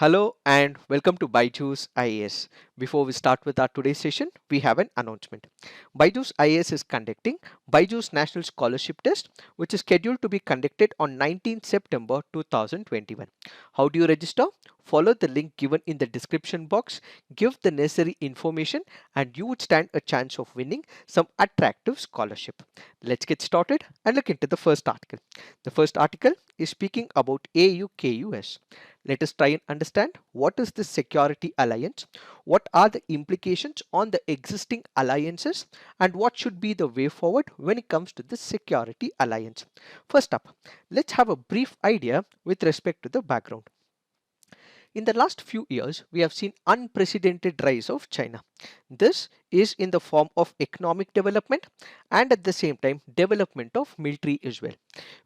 Hello and welcome to Byju's IAS. Before we start with our today's session, we have an announcement. Byju's IAS is conducting Byju's National Scholarship Test, which is scheduled to be conducted on 19 September 2021. How do you register? Follow the link given in the description box, give the necessary information, and you would stand a chance of winning some attractive scholarship. Let's get started and look into the first article. The first article is speaking about AUKUS. Let us try and understand what is this security alliance, what are the implications on the existing alliances, and what should be the way forward when it comes to this security alliance. First up, let's have a brief idea with respect to the background. In the last few years, we have seen unprecedented rise of China. This is in the form of economic development and at the same time development of military as well.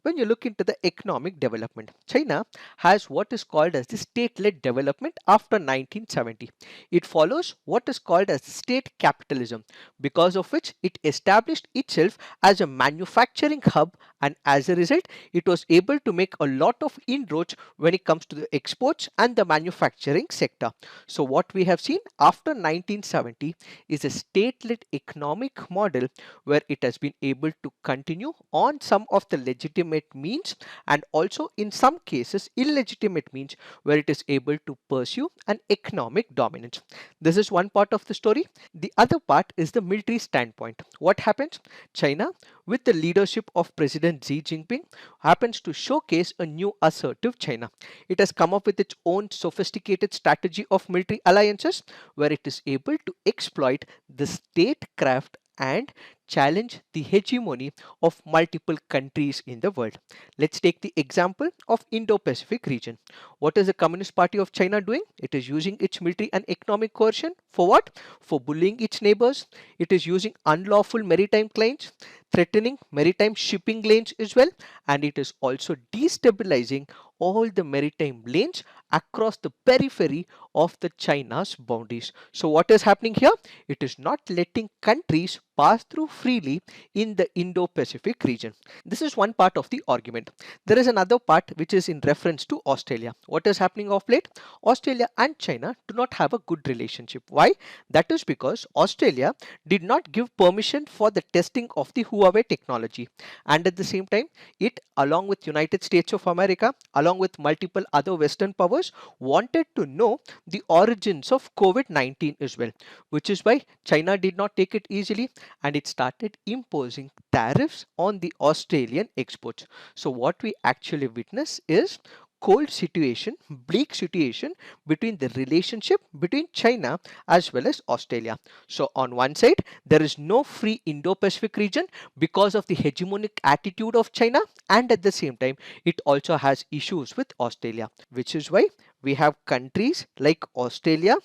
When you look into the economic development, China has what is called as the state-led development after 1970. It follows what is called as state capitalism, because of which it established itself as a manufacturing hub, and as a result it was able to make a lot of inroads when it comes to the exports and the manufacturing sector. So what we have seen after 1970 is a state-led economic model where it has been able to continue on some of the legitimate means and also in some cases illegitimate means where it is able to pursue an economic dominance. This is one part of the story. The other part is the military standpoint. What happens? China, with the leadership of President Xi Jinping, happens to showcase a new assertive China. It has come up with its own sophisticated strategy of military alliances where it is able to exploit the statecraft and challenge the hegemony of multiple countries in the world. Let's take the example of Indo-Pacific region. What is the Communist Party of China doing? It is using its military and economic coercion for what? For bullying its neighbors. It is using unlawful maritime claims, threatening maritime shipping lanes as well, and it is also destabilizing all the maritime lanes across the periphery of the China's boundaries. So what is happening here? It is not letting countries pass through freely in the Indo-Pacific region. This is one part of the argument. There is another part which is in reference to Australia. What is happening of late? Australia and China do not have a good relationship. Why? That is because Australia did not give permission for the testing of the Huawei technology, and at the same time it, along with United States of America, along with multiple other Western powers, wanted to know the origins of COVID-19 as well, which is why China did not take it easily and it started imposing tariffs on the Australian exports. So what we actually witness is cold situation, bleak situation between the relationship between China as well as Australia. So on one side, there is no free Indo-Pacific region because of the hegemonic attitude of China, and at the same time, it also has issues with Australia, which is why we have countries like Australia,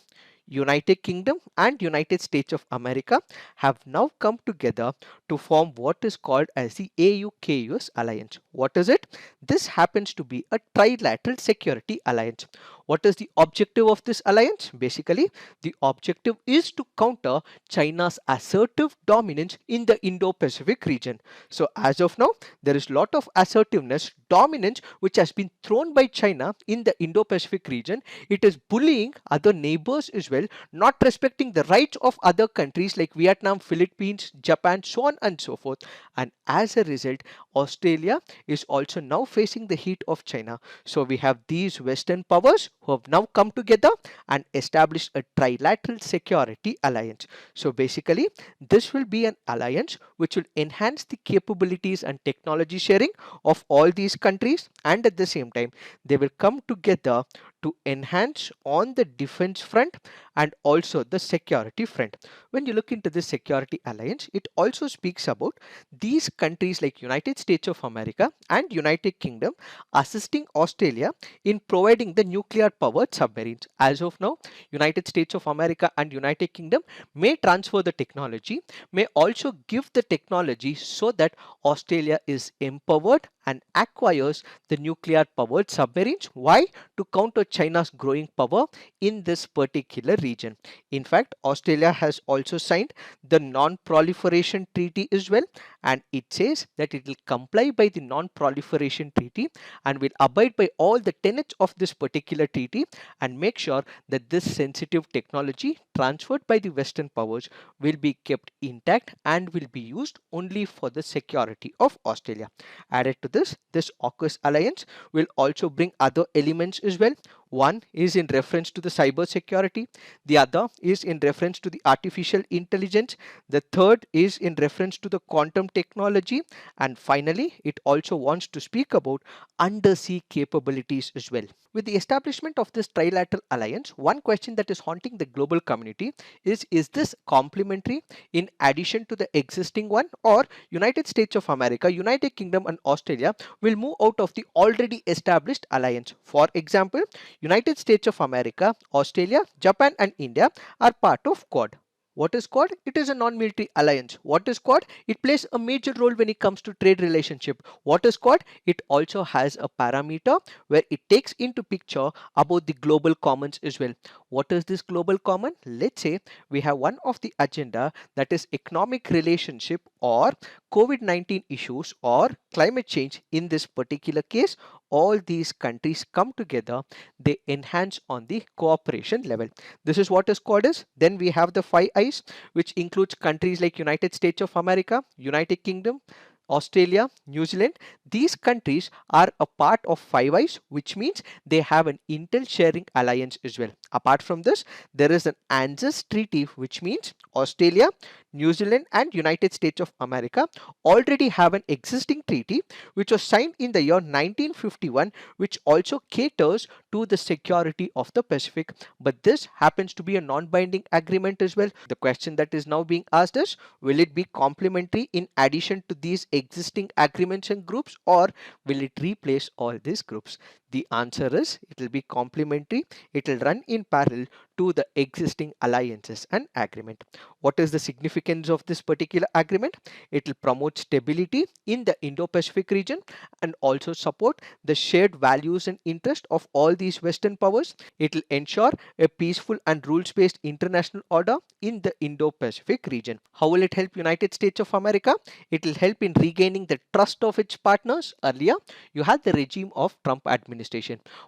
United Kingdom and United States of America have now come together to form what is called as the AUKUS alliance. What is it? This happens to be a trilateral security alliance. What is the objective of this alliance? Basically, the objective is to counter China's assertive dominance in the Indo-Pacific region. So as of now, there is a lot of assertiveness, dominance which has been thrown by China in the Indo-Pacific region. It is bullying other neighbors as well, not respecting the rights of other countries like Vietnam, Philippines, Japan, so on and so forth. And as a result, Australia is also now facing the heat of China. So we have these Western powers who have now come together and established a trilateral security alliance. So basically, this will be an alliance which will enhance the capabilities and technology sharing of all these countries, and at the same time, they will come together to enhance on the defense front and also the security front. When you look into this security alliance, it also speaks about these countries like United States of America and United Kingdom assisting Australia in providing the nuclear powered submarines. As of now, United States of America and United Kingdom may transfer the technology, may also give the technology so that Australia is empowered and acquires the nuclear powered submarines. Why? To counter China's growing power in this particular region. In fact, Australia has also signed the non-proliferation treaty as well, and it says that it will comply by the non-proliferation treaty and will abide by all the tenets of this particular treaty and make sure that this sensitive technology transferred by the Western powers will be kept intact and will be used only for the security of Australia. Added to this, this AUKUS alliance will also bring other elements as well. One is in reference to the cyber security, the other is in reference to the artificial intelligence, the third is in reference to the quantum technology, and finally, it also wants to speak about undersea capabilities as well. With the establishment of this trilateral alliance, one question that is haunting the global community is this complementary in addition to the existing one, or United States of America, United Kingdom and Australia will move out of the already established alliance? For example, United States of America, Australia, Japan and India are part of Quad. What is Quad? It is a non-military alliance. What is Quad? It plays a major role when it comes to trade relationship. What is Quad? It also has a parameter where it takes into picture about the global commons as well. What is this global common? Let's say we have one of the agenda that is economic relationship or COVID-19 issues or climate change. In this particular case, all these countries come together, they enhance on the cooperation level. This is what is Quad is. Then we have the 5 Eyes, which includes countries like United States of America, United Kingdom, Australia, New Zealand. These countries are a part of 5 Eyes, which means they have an intel sharing alliance as well. Apart from this, there is an ANZUS treaty, which means Australia, New Zealand and United States of America already have an existing treaty which was signed in the year 1951, which also caters to the security of the Pacific. But this happens to be a non-binding agreement as well. The question that is now being asked is, will it be complementary in addition to these existing agreements and groups, or will it replace all these groups? The answer is it will be complementary. It will run in parallel to the existing alliances and agreement. What is the significance of this particular agreement? It will promote stability in the Indo-Pacific region and also support the shared values and interest of all these Western powers. It will ensure a peaceful and rules-based international order in the Indo-Pacific region. How will it help United States of America? It will help in regaining the trust of its partners. Earlier, you had the regime of Trump administration.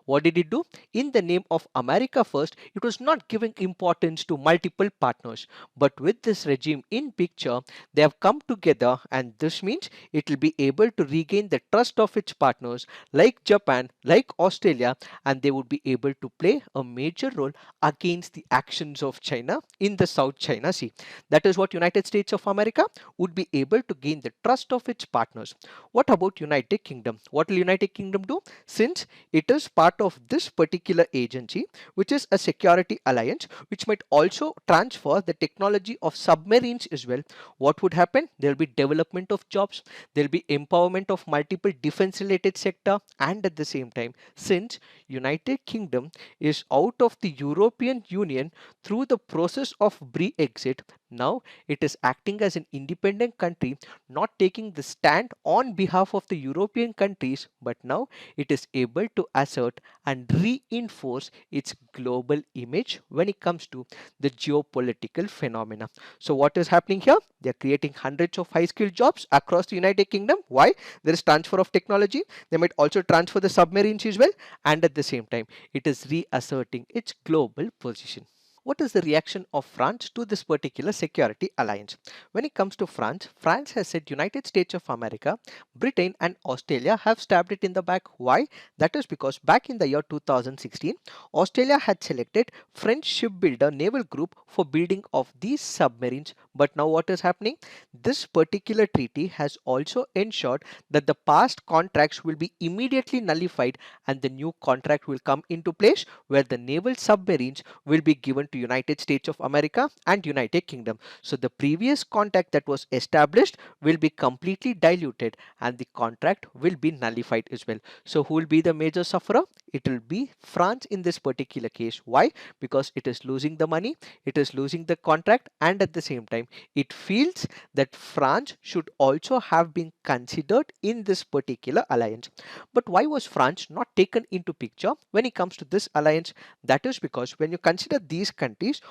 What did it do? In the name of America First, it was not giving importance to multiple partners. But with this regime in picture, they have come together, and this means it will be able to regain the trust of its partners like Japan, like Australia, and they would be able to play a major role against the actions of China in the South China Sea. That is what United States of America would be able to gain the trust of its partners. What about United Kingdom? What will United Kingdom do? Since it is part of this particular agency, which is a security alliance, which might also transfer the technology of submarines as well. What would happen? There will be development of jobs, there will be empowerment of multiple defense related sector, and at the same time, since United Kingdom is out of the European Union through the process of Brexit, now it is acting as an independent country, not taking the stand on behalf of the European countries, but now it is able to assert and reinforce its global image when it comes to the geopolitical phenomena. So what is happening here? They are creating hundreds of high-skilled jobs across the United Kingdom. Why? There is transfer of technology. They might also transfer the submarines as well, and at the same time, it is reasserting its global position. What is the reaction of France to this particular security alliance? When it comes to France, France has said United States of America, Britain and Australia have stabbed it in the back. Why? That is because back in the year 2016, Australia had selected French shipbuilder Naval Group for building of these submarines. But now what is happening? This particular treaty has also ensured that the past contracts will be immediately nullified and the new contract will come into place where the naval submarines will be given to United States of America and United Kingdom. So the previous contract that was established will be completely diluted and the contract will be nullified as well. So who will be the major sufferer? It will be France in this particular case. Why? Because it is losing the money, it is losing the contract, and at the same time it feels that France should also have been considered in this particular alliance. But why was France not taken into picture when it comes to this alliance? That is because when you consider these countries,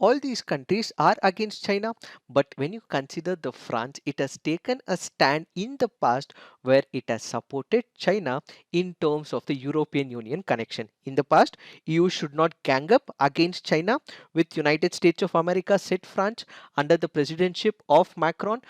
all these countries are against China, but when you consider the France, it has taken a stand in the past where it has supported China in terms of the European Union connection. In the past, EU should not gang up against China with United States of America, said France. Under the presidency of Macron,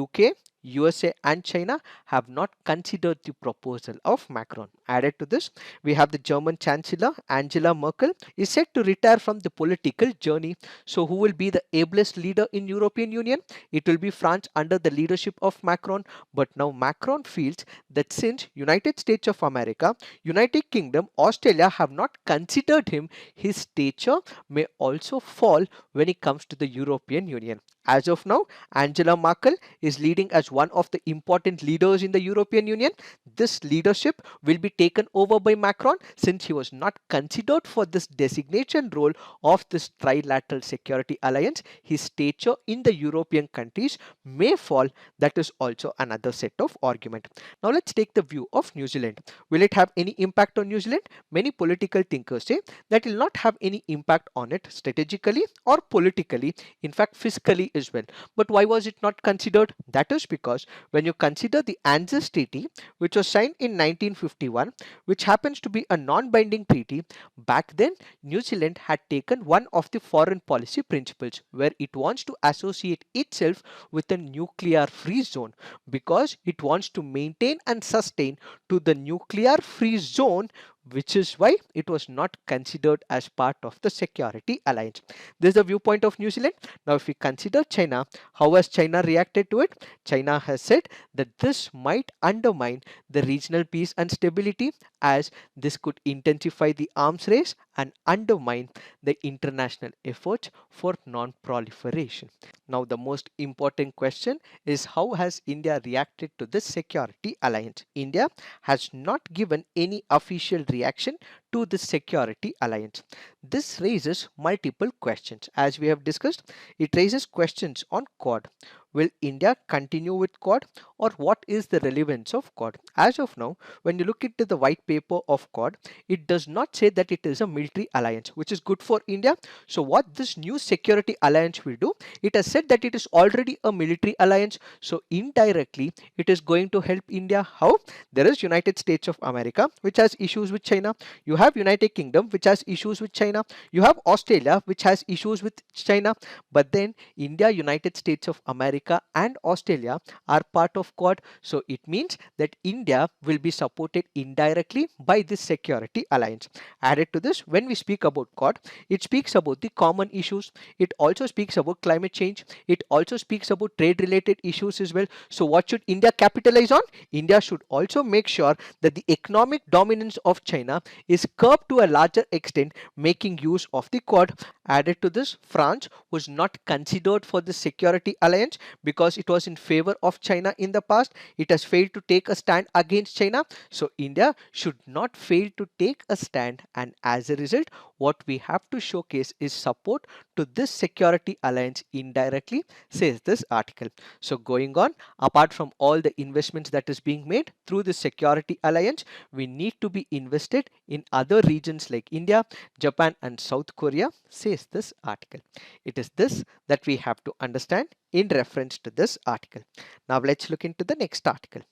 UK, USA and China have not considered the proposal of Macron. Added to this, we have the German Chancellor Angela Merkel is set to retire from the political journey. So who will be the ablest leader in European Union? It will be France under the leadership of Macron. But now Macron feels that since United States of America, United Kingdom, Australia have not considered him, his stature may also fall when it comes to the European Union. As of now, Angela Merkel is leading as one of the important leaders in the European Union. This leadership will be taken over by Macron since he was not considered for this designation role of this trilateral security alliance. His stature in the European countries may fall. That is also another set of argument. Now let's take the view of New Zealand. Will it have any impact on New Zealand? Many political thinkers say that it will not have any impact on it strategically or politically, in fact fiscally as well. But why was it not considered? That is because when you consider the ANZUS Treaty, which was signed in 1951, which happens to be a non-binding treaty, back then New Zealand had taken one of the foreign policy principles where it wants to associate itself with a nuclear free zone because it wants to maintain and sustain to the nuclear free zone, which is why it was not considered as part of the security alliance. This is the viewpoint of New Zealand. Now, if we consider China, how has China reacted to it? China has said that this might undermine the regional peace and stability as this could intensify the arms race and undermine the international efforts for non-proliferation. Now, the most important question is how has India reacted to this security alliance? India has not given any official reaction to the security alliance. This raises multiple questions. As we have discussed, it raises questions on Quad. Will India continue with Quad or what is the relevance of Quad? As of now, when you look into the white paper of Quad, it does not say that it is a military alliance, which is good for India. So what this new security alliance will do, it has said that it is already a military alliance. So indirectly, it is going to help India. How? There is United States of America, which has issues with China. You have United Kingdom, which has issues with China. You have Australia, which has issues with China. But then India, United States of America and Australia are part of Quad. So it means that India will be supported indirectly by this security alliance. Added to this, when we speak about Quad, it speaks about the common issues. It also speaks about climate change. It also speaks about trade related issues as well. So what should India capitalize on? India should also make sure that the economic dominance of China is curbed to a larger extent, making use of the Quad. Added to this, France was not considered for the security alliance because it was in favor of China in the past. It has failed to take a stand against China. So India should not fail to take a stand, and as a result, what we have to showcase is support to this security alliance indirectly, says this article. So going on, apart from all the investments that is being made through the security alliance, we need to be invested in other regions like India, Japan and South Korea, says this article. It is this that we have to understand in reference to this article. Now let's look into the next article.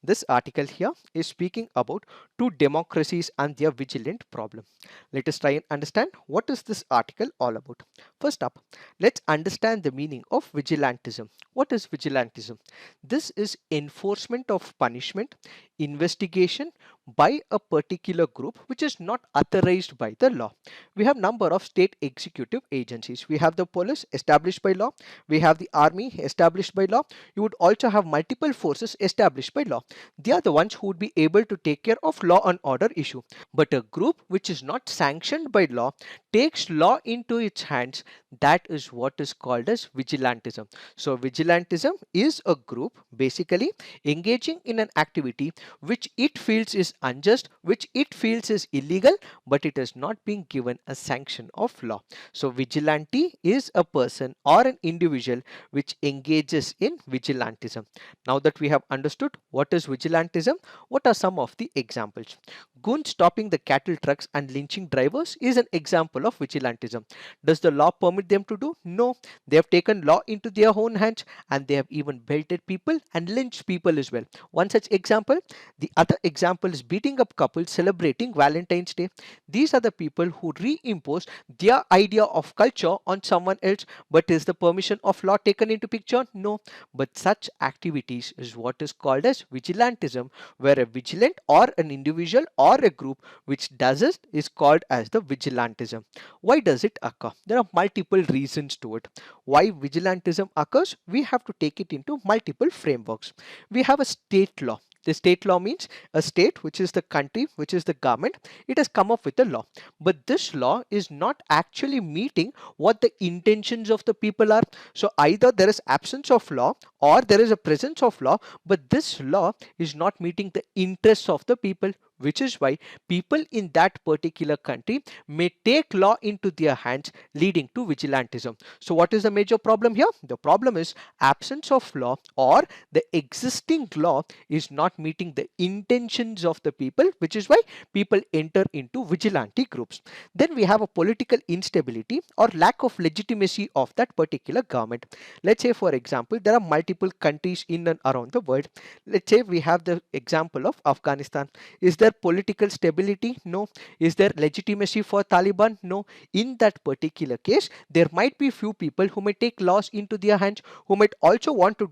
This article here is speaking about two democracies and their vigilant problem. Let us try and understand what is this article all about. First up, let's understand the meaning of vigilantism. What is vigilantism? This is enforcement of punishment, investigation by a particular group which is not authorized by the law. We have number of state executive agencies. We have the police established by law. We have the army established by law. You would also have multiple forces established by law. They are the ones who would be able to take care of law and order issue. But a group which is not sanctioned by law takes law into its hands. That is what is called as vigilantism. So vigilantism is a group basically engaging in an activity which it feels is unjust, which it feels is illegal, but it has not been given a sanction of law. So vigilante is a person or an individual which engages in vigilantism. Now that we have understood what is vigilantism, what are some of the examples? Goons stopping the cattle trucks and lynching drivers is an example of vigilantism. Does the law permit them to do? No. They have taken law into their own hands and they have even belted people and lynched people as well. One such example. The other example is beating up couples celebrating Valentine's Day. These are the people who reimpose their idea of culture on someone else. But is the permission of law taken into picture? No. But such activities is what is called as vigilantism, where a vigilant or an individual or a group which does it is called as the vigilantism. Why does it occur? There are multiple reasons to it. Why vigilantism occurs? We have to take it into multiple frameworks. We have a state law. The state law means a state, which is the country, which is the government, it has come up with a law. But this law is not actually meeting what the intentions of the people are. So either there is absence of law or there is a presence of law, but this law is not meeting the interests of the people, which is why people in that particular country may take law into their hands, leading to vigilantism. So what is the major problem here? The problem is absence of law, or the existing law is not meeting the intentions of the people, which is why people enter into vigilante groups. Then we have a political instability or lack of legitimacy of that particular government. Let's say, for example, there are multiple countries in and around the world. Let's say we have the example of Afghanistan. Is there political stability? No. Is there legitimacy for Taliban? No. In that particular case, there might be few people who may take laws into their hands, who might also want to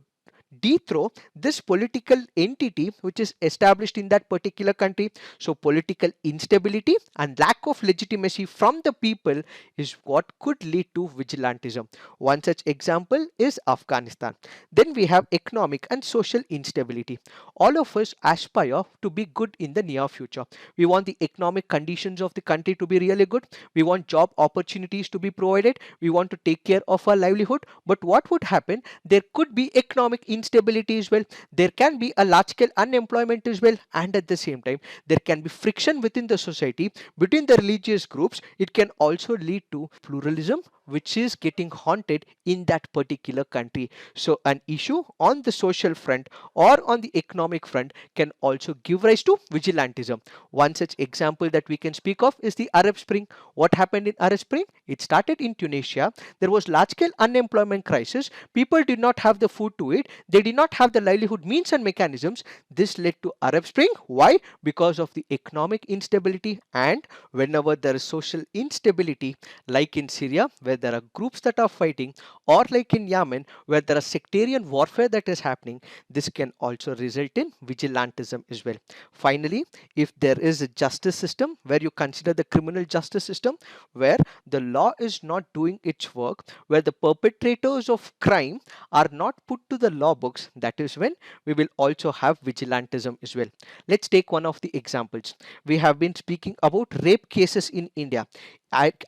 dethrone this political entity which is established in that particular country. So political instability and lack of legitimacy from the people is what could lead to vigilantism. One such example is Afghanistan. Then we have economic and social instability. All of us aspire to be good in the near future. We want the economic conditions of the country to be really good. We want job opportunities to be provided. We want to take care of our livelihood. But what would happen? There could be economic instability as well. There can be a large scale unemployment as well, and at the same time there can be friction within the society between the religious groups. It can also lead to pluralism, which is getting haunted in that particular country. So an issue on the social front or on the economic front can also give rise to vigilantism. One such example that we can speak of is the Arab Spring. What happened in Arab Spring? It started in Tunisia. There was large scale unemployment crisis. People did not have the food to eat. They did not have the livelihood means and mechanisms. This led to Arab Spring. Why? Because of the economic instability, and whenever there is social instability, like in Syria where there are groups that are fighting, or like in Yemen where there are sectarian warfare that is happening, this can also result in vigilantism as well. Finally, if there is a justice system where you consider the criminal justice system, where the law is not doing its work, where the perpetrators of crime are not put to the law books, that is when we will also have vigilantism as well. Let's take one of the examples. We have been speaking about rape cases in India.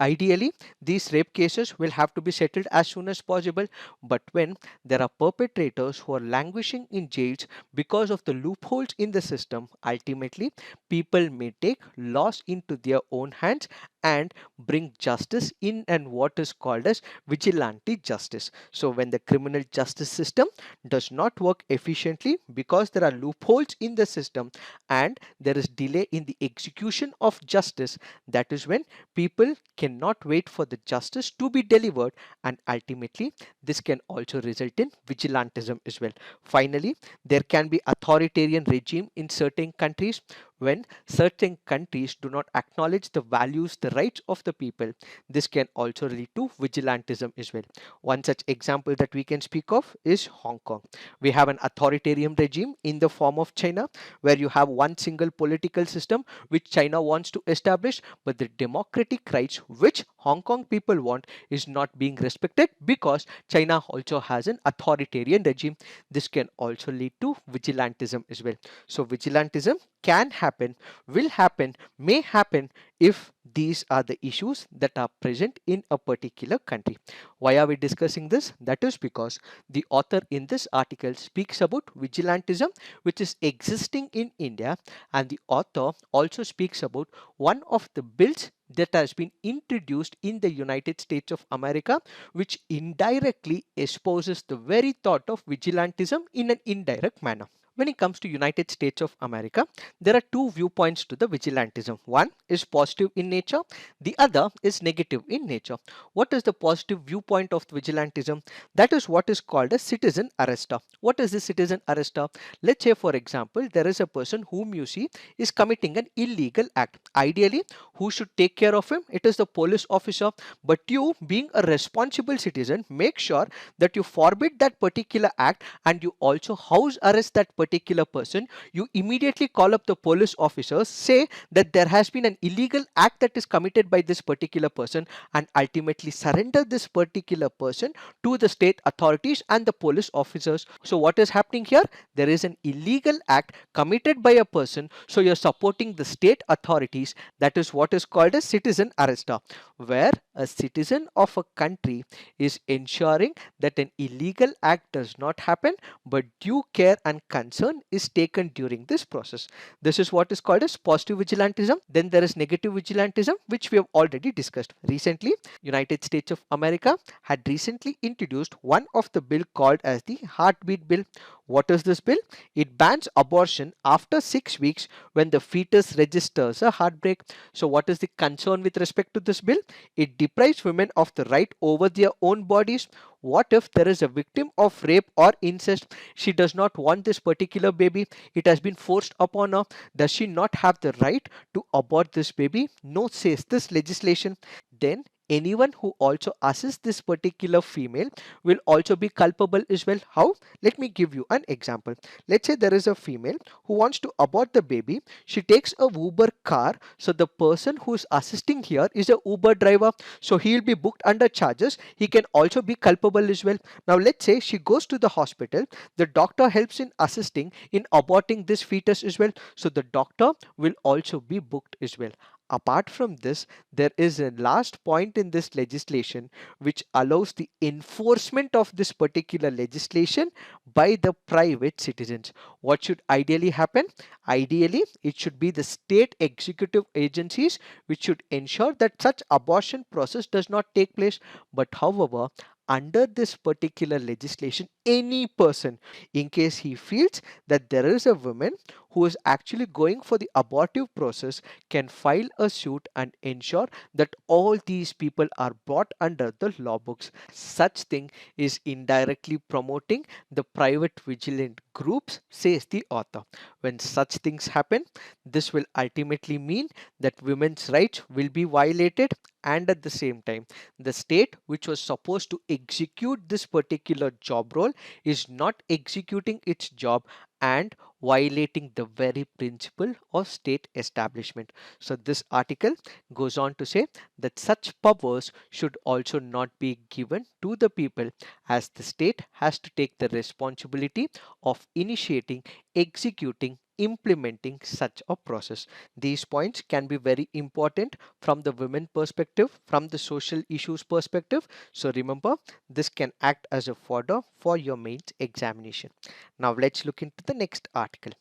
Ideally, these rape cases will have to be settled as soon as possible, but when there are perpetrators who are languishing in jails because of the loopholes in the system, ultimately people may take laws into their own hands and bring justice in, and what is called as vigilante justice. So when the criminal justice system does not work efficiently because there are loopholes in the system and there is delay in the execution of justice, that is when people cannot wait for the justice to be delivered, and ultimately this can also result in vigilantism as well. Finally, there can be authoritarian regime in certain countries. When certain countries do not acknowledge the values, the rights of the people, this can also lead to vigilantism as well. One such example that we can speak of is Hong Kong. We have an authoritarian regime in the form of China, where you have one single political system which China wants to establish, but the democratic rights which Hong Kong people want is not being respected because China also has an authoritarian regime. This can also lead to vigilantism as well. So vigilantism can happen, will happen, may happen if these are the issues that are present in a particular country. Why are we discussing this? That is because the author in this article speaks about vigilantism which is existing in India, and the author also speaks about one of the bills that has been introduced in the United States of America, which indirectly espouses the very thought of vigilantism in an indirect manner. When it comes to United States of America, there are two viewpoints to the vigilantism. One is positive in nature, the other is negative in nature. What is the positive viewpoint of vigilantism? That is what is called a citizen arrester. What is the citizen arrester? Let's say, for example, there is a person whom you see is committing an illegal act. Ideally, who should take care of him? It is the police officer. But you, being a responsible citizen, make sure that you forbid that particular act and you also house arrest that particular person. You immediately call up the police officers, say that there has been an illegal act that is committed by this particular person, and ultimately surrender this particular person to the state authorities and the police officers. So what is happening here? There is an illegal act committed by a person, so you're supporting the state authorities. That is what is called a citizen arrester, where a citizen of a country is ensuring that an illegal act does not happen, but due care and concern is taken during this process. This is what is called as positive vigilantism. Then there is negative vigilantism, which we have already discussed. Recently, United States of America had recently introduced one of the bill called as the Heartbeat Bill. What is this bill? It bans abortion after 6 weeks when the fetus registers a heartbreak. So what is the concern with respect to this bill? It deprives women of the right over their own bodies. What if there is a victim of rape or incest? She does not want this particular baby. It has been forced upon her. Does she not have the right to abort this baby? No, says this legislation. Then anyone who also assists this particular female will also be culpable as well. How? Let me give you an example. Let's say there is a female who wants to abort the baby. She takes a Uber car. So the person who is assisting here is a Uber driver. So he will be booked under charges. He can also be culpable as well. Now let's say she goes to the hospital. The doctor helps in assisting in aborting this fetus as well. So the doctor will also be booked as well. Apart from this, there is a last point in this legislation which allows the enforcement of this particular legislation by the private citizens. What should ideally happen? Ideally, it should be the state executive agencies which should ensure that such abortion process does not take place. But however, under this particular legislation, any person, in case he feels that there is a woman who is actually going for the abortive process, can file a suit and ensure that all these people are brought under the law books. Such thing is indirectly promoting the private vigilant groups, says the author. When such things happen, this will ultimately mean that women's rights will be violated, and at the same time, the state which was supposed to execute this particular job role is not executing its job and violating the very principle of state establishment. So this article goes on to say that such powers should also not be given to the people, as the state has to take the responsibility of initiating, executing, implementing such a process. These points can be very important from the women perspective, from the social issues perspective. So remember, this can act as a fodder for your mains examination. Now let's look into the next article.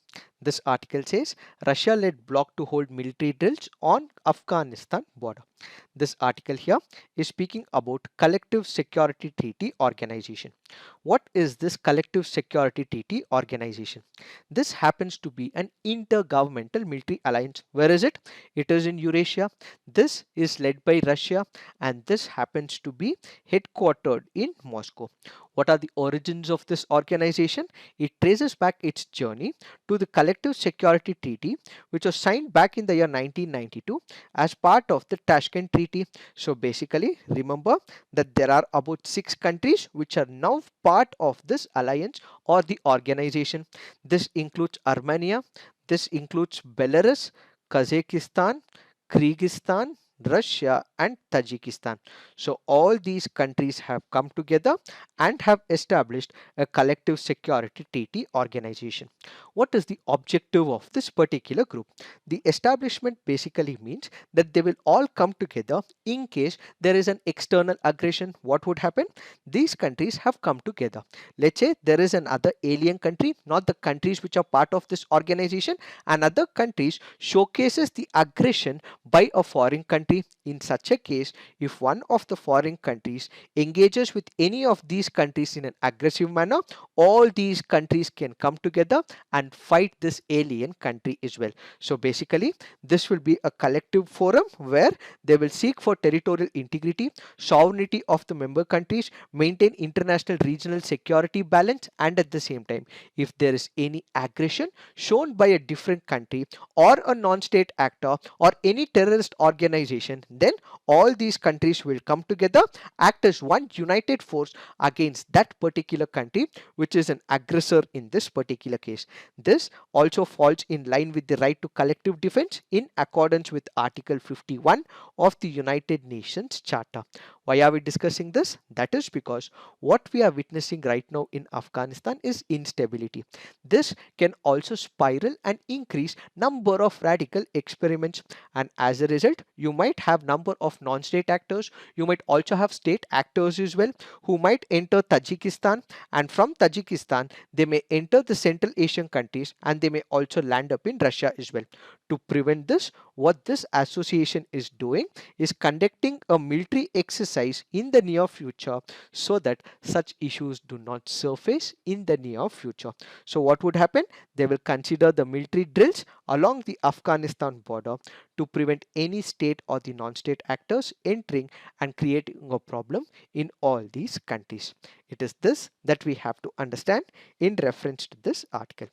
This article says Russia led bloc to hold military drills on Afghanistan border. This article here is speaking about Collective Security Treaty Organization. What is this Collective Security Treaty Organization? This happens to be an intergovernmental military alliance. Where is it? It is in Eurasia. This is led by Russia, and this happens to be headquartered in Moscow. What are the origins of this organization? It traces back its journey to the Collective Security Treaty, which was signed back in the year 1992 as part of the Tashkent Treaty. So basically, remember that there are about 6 countries which are now part of this alliance or the organization. This includes Armenia, this includes Belarus, Kazakhstan, Kyrgyzstan, Russia and Tajikistan. So all these countries have come together and have established a collective security treaty organization. What is the objective of this particular group? The establishment basically means that they will all come together in case there is an external aggression. What would happen? These countries have come together. Let's say there is another alien country, not the countries which are part of this organization, and other countries showcases the aggression by a foreign country. In such a case, case, if one of the foreign countries engages with any of these countries in an aggressive manner, all these countries can come together and fight this alien country as well. So basically, this will be a collective forum where they will seek for territorial integrity, sovereignty of the member countries, maintain international regional security balance, and at the same time, if there is any aggression shown by a different country or a non-state actor or any terrorist organization, then all these countries will come together, act as one united force against that particular country which is an aggressor in this particular case. This also falls in line with the right to collective defense in accordance with Article 51 of the United Nations Charter. Why are we discussing this? That is because what we are witnessing right now in Afghanistan is instability. This can also spiral and increase number of radical experiments, and as a result you might have number of non-state actors, you might also have state actors as well who might enter Tajikistan, and from Tajikistan they may enter the Central Asian countries and they may also land up in Russia as well. To prevent this, what this association is doing is conducting a military exercise in the near future so that such issues do not surface in the near future. So what would happen? They will consider the military drills along the Afghanistan border to prevent any state or the non-state actors entering and creating a problem in all these countries. It is this that we have to understand in reference to this article.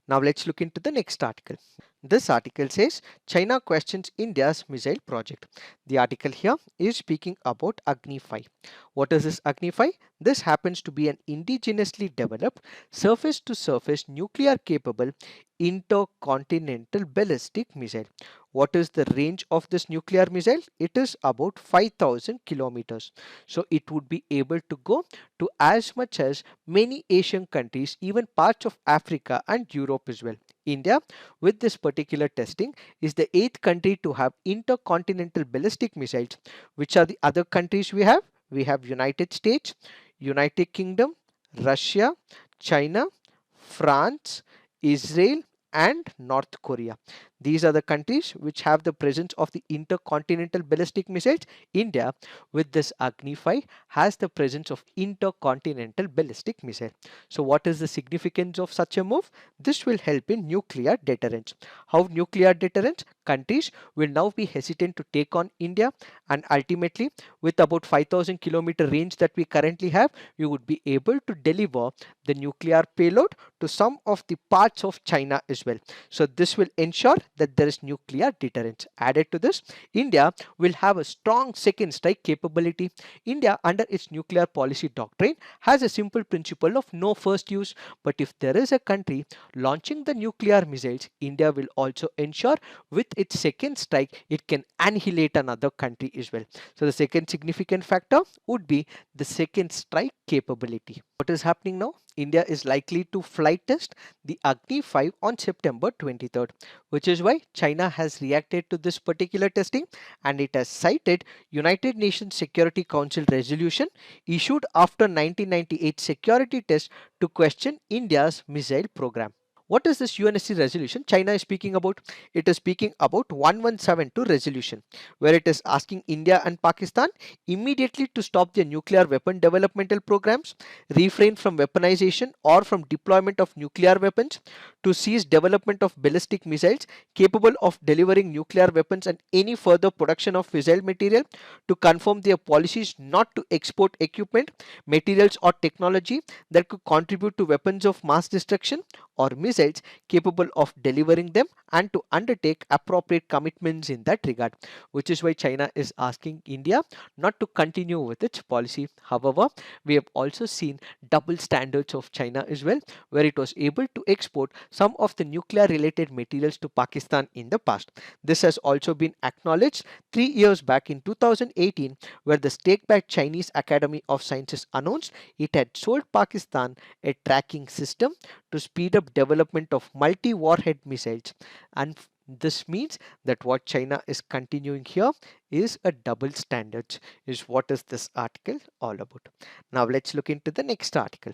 Now let's look into the next article. This article says China questions India's missile project. The article here is speaking about Agni 5. What is this Agni 5? This happens to be an indigenously developed surface to surface nuclear capable intercontinental ballistic missile. What is the range of this nuclear missile? It is about 5,000 kilometers. So it would be able to go to as much as many Asian countries, even parts of Africa and Europe as well. India, with this particular testing, is the 8th country to have intercontinental ballistic missiles. Which are the other countries we have? We have United States, United Kingdom, Russia, China, France, Israel, and North Korea. These are the countries which have the presence of the intercontinental ballistic missiles. India, with this Agni 5, has the presence of intercontinental ballistic missile. So what is the significance of such a move? This will help in nuclear deterrence. How nuclear deterrence? Countries will now be hesitant to take on India, and ultimately with about 5,000 kilometer range that we currently have, you would be able to deliver the nuclear payload to some of the parts of China as well. So this will ensure that there is nuclear deterrence. Added to this, India will have a strong second strike capability. India, under its nuclear policy doctrine, has a simple principle of no first use. But if there is a country launching the nuclear missiles, India will also ensure with its second strike it can annihilate another country as well. So the second significant factor would be the second strike capability. What is happening now? India is likely to flight test the Agni 5 on September 23rd, which is why China has reacted to this particular testing, and it has cited United Nations Security Council resolution issued after 1998 security test to question India's missile program. What is this UNSC resolution China is speaking about? It is speaking about 1172 resolution, where it is asking India and Pakistan immediately to stop their nuclear weapon developmental programs, refrain from weaponization or from deployment of nuclear weapons, to cease development of ballistic missiles capable of delivering nuclear weapons and any further production of fissile material, to confirm their policies not to export equipment, materials or technology that could contribute to weapons of mass destruction or missiles capable of delivering them, and to undertake appropriate commitments in that regard, which is why China is asking India not to continue with its policy. However, we have also seen double standards of China as well, where it was able to export some of the nuclear related materials to Pakistan in the past. This has also been acknowledged 3 years back in 2018, where the state-backed Chinese Academy of Sciences announced it had sold Pakistan a tracking system to speed up development of multi-warhead missiles. And this means that what China is continuing here is a double standard, is what is this article all about. Now let's look into the next article.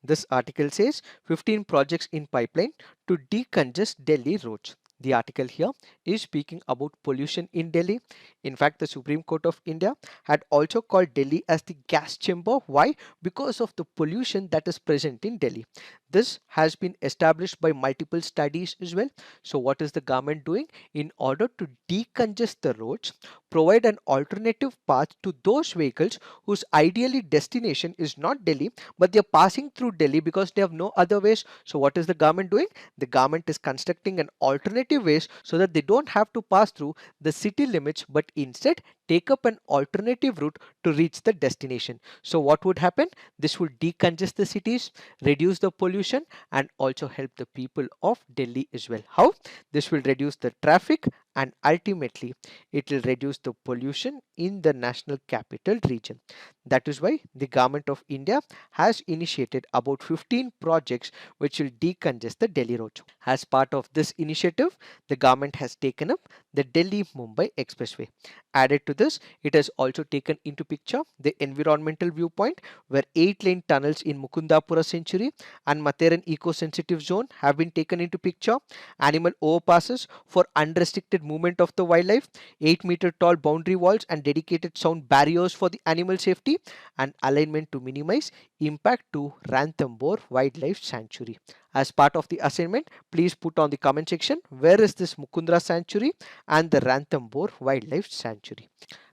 This article says 15 projects in pipeline to decongest Delhi roads. The article here is speaking about pollution in Delhi. In fact, the Supreme Court of India had also called Delhi as the gas chamber. Why? Because of the pollution that is present in Delhi. This has been established by multiple studies as well. So, what is the government doing? In order to decongest the roads, provide an alternative path to those vehicles whose ideally destination is not Delhi, but they are passing through Delhi because they have no other ways. So, what is the government doing? The government is constructing an alternative ways so that they don't have to pass through the city limits, but instead take up an alternative route to reach the destination. So, what would happen? This will decongest the cities, reduce the pollution, and also help the people of Delhi as well. How? This will reduce the traffic and ultimately it will reduce the pollution in the national capital region. That is why the government of India has initiated about 15 projects which will decongest the Delhi roads. As part of this initiative, the government has taken up the Delhi Mumbai Expressway. Added to this, it has also taken into picture the environmental viewpoint where 8-lane tunnels in Mukundapura Century and Matheran Eco-Sensitive Zone have been taken into picture, animal overpasses for unrestricted movement of the wildlife, 8-meter tall boundary walls and dedicated sound barriers for the animal safety, and alignment to minimize impact to Ranthambore Wildlife Sanctuary. As part of the assignment, please put on the comment section where is this Mukundra Sanctuary and the Ranthambore Wildlife Sanctuary.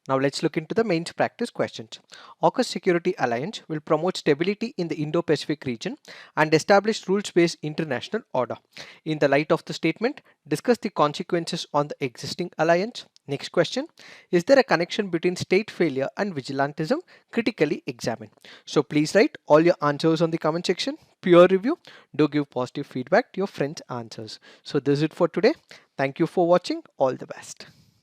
Now let's look into the main practice questions. AUKUS Security Alliance will promote stability in the Indo-Pacific region and establish rules-based international order. In the light of the statement, discuss the consequences on the existing alliance. Next question, is there a connection between state failure and vigilantism? Critically examine. So please write all your answers on the comment section. Peer review. Do give positive feedback to your friends' answers. So this is it for today. Thank you for watching. All the best.